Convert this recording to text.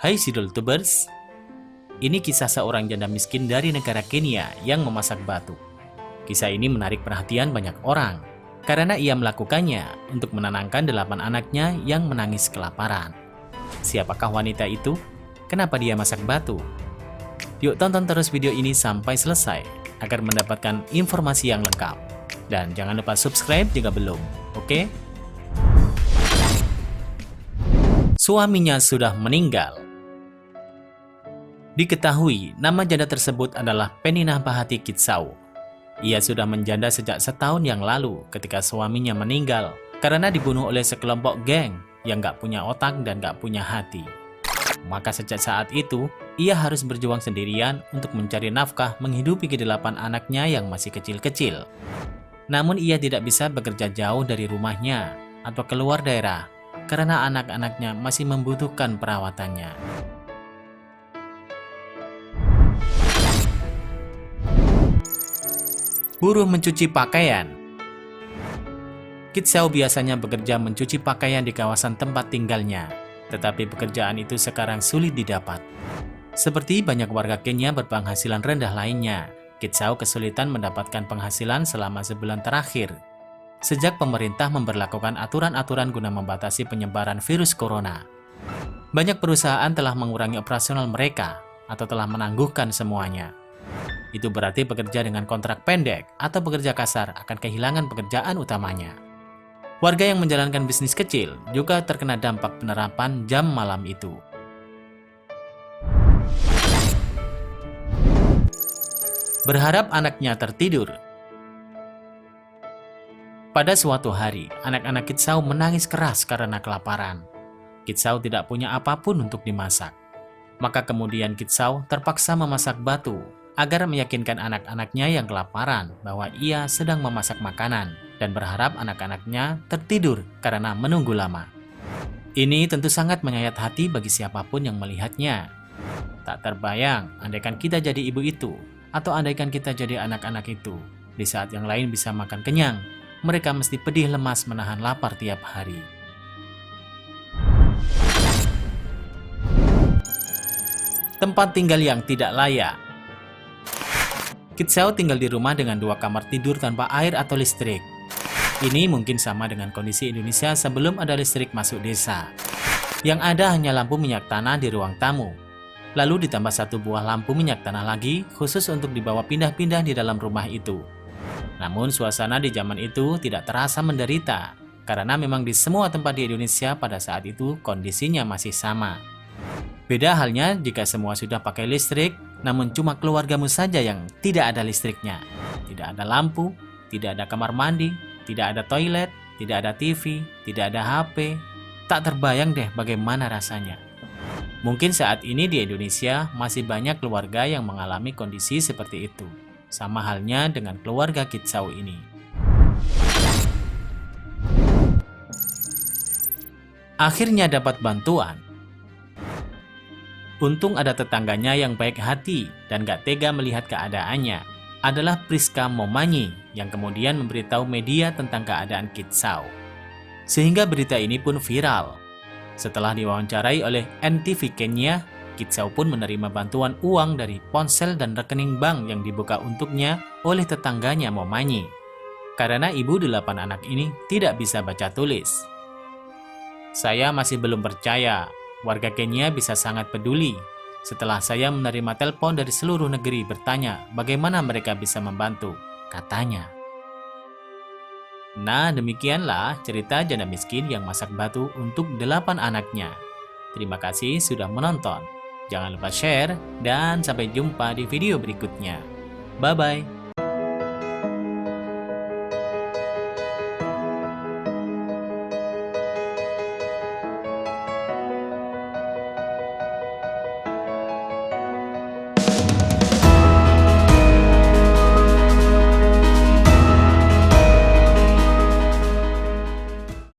Hai Sidul Tubers, ini kisah seorang janda miskin dari negara Kenya yang memasak batu. Kisah ini menarik perhatian banyak orang karena ia melakukannya untuk menenangkan 8 anaknya yang menangis kelaparan. Siapakah wanita itu? Kenapa dia masak batu? Yuk tonton terus video ini sampai selesai agar mendapatkan informasi yang lengkap. Dan jangan lupa subscribe jika belum, oke? Suaminya sudah meninggal. Diketahui nama janda tersebut adalah Peninah Bahati Kitsau. Ia sudah menjanda sejak setahun yang lalu ketika suaminya meninggal karena dibunuh oleh sekelompok geng yang gak punya otak dan gak punya hati. Maka sejak saat itu, ia harus berjuang sendirian untuk mencari nafkah menghidupi ke-8 anaknya yang masih kecil-kecil. Namun ia tidak bisa bekerja jauh dari rumahnya atau keluar daerah karena anak-anaknya masih membutuhkan perawatannya. Buruh mencuci pakaian. Kitsau biasanya bekerja mencuci pakaian di kawasan tempat tinggalnya, tetapi pekerjaan itu sekarang sulit didapat. Seperti banyak warga Kenya berpenghasilan rendah lainnya, Kitsau kesulitan mendapatkan penghasilan selama sebulan terakhir. Sejak pemerintah memberlakukan aturan-aturan guna membatasi penyebaran virus corona. Banyak perusahaan telah mengurangi operasional mereka atau telah menangguhkan semuanya. Itu berarti pekerja dengan kontrak pendek atau pekerja kasar akan kehilangan pekerjaan utamanya. Warga yang menjalankan bisnis kecil juga terkena dampak penerapan jam malam itu. Berharap anaknya tertidur. Pada suatu hari, anak-anak Kitsau menangis keras karena kelaparan. Kitsau tidak punya apapun untuk dimasak. Maka kemudian Kitsau terpaksa memasak batu agar meyakinkan anak-anaknya yang kelaparan bahwa ia sedang memasak makanan dan berharap anak-anaknya tertidur karena menunggu lama. Ini tentu sangat menyayat hati bagi siapapun yang melihatnya. Tak terbayang andaikan kita jadi ibu itu atau andaikan kita jadi anak-anak itu. Di saat yang lain bisa makan kenyang, mereka mesti pedih lemas menahan lapar tiap hari. Tempat tinggal yang tidak layak. Kitsau tinggal di rumah dengan 2 kamar tidur tanpa air atau listrik. Ini mungkin sama dengan kondisi Indonesia sebelum ada listrik masuk desa. Yang ada hanya lampu minyak tanah di ruang tamu. Lalu ditambah 1 buah lampu minyak tanah lagi khusus untuk dibawa pindah-pindah di dalam rumah itu. Namun suasana di zaman itu tidak terasa menderita, karena memang di semua tempat di Indonesia pada saat itu kondisinya masih sama. Beda halnya jika semua sudah pakai listrik, namun cuma keluargamu saja yang tidak ada listriknya. Tidak ada lampu, tidak ada kamar mandi, tidak ada toilet, tidak ada TV, tidak ada HP. Tak terbayang deh bagaimana rasanya. Mungkin saat ini di Indonesia masih banyak keluarga yang mengalami kondisi seperti itu. Sama halnya dengan keluarga Kitsau ini. Akhirnya dapat bantuan. Untung ada tetangganya yang baik hati dan gak tega melihat keadaannya. Adalah Priska Momanyi yang kemudian memberitahu media tentang keadaan Kitsau. Sehingga berita ini pun viral. Setelah diwawancarai oleh NTV Kenya, Kitsau pun menerima bantuan uang dari ponsel dan rekening bank yang dibuka untuknya oleh tetangganya Momanyi. Karena ibu 8 anak ini tidak bisa baca tulis. Saya masih belum percaya, warga Kenya bisa sangat peduli. Setelah saya menerima telepon dari seluruh negeri bertanya bagaimana mereka bisa membantu, katanya. Nah, demikianlah cerita janda miskin yang masak batu untuk 8 anaknya. Terima kasih sudah menonton. Jangan lupa share dan sampai jumpa di video berikutnya. Bye-bye.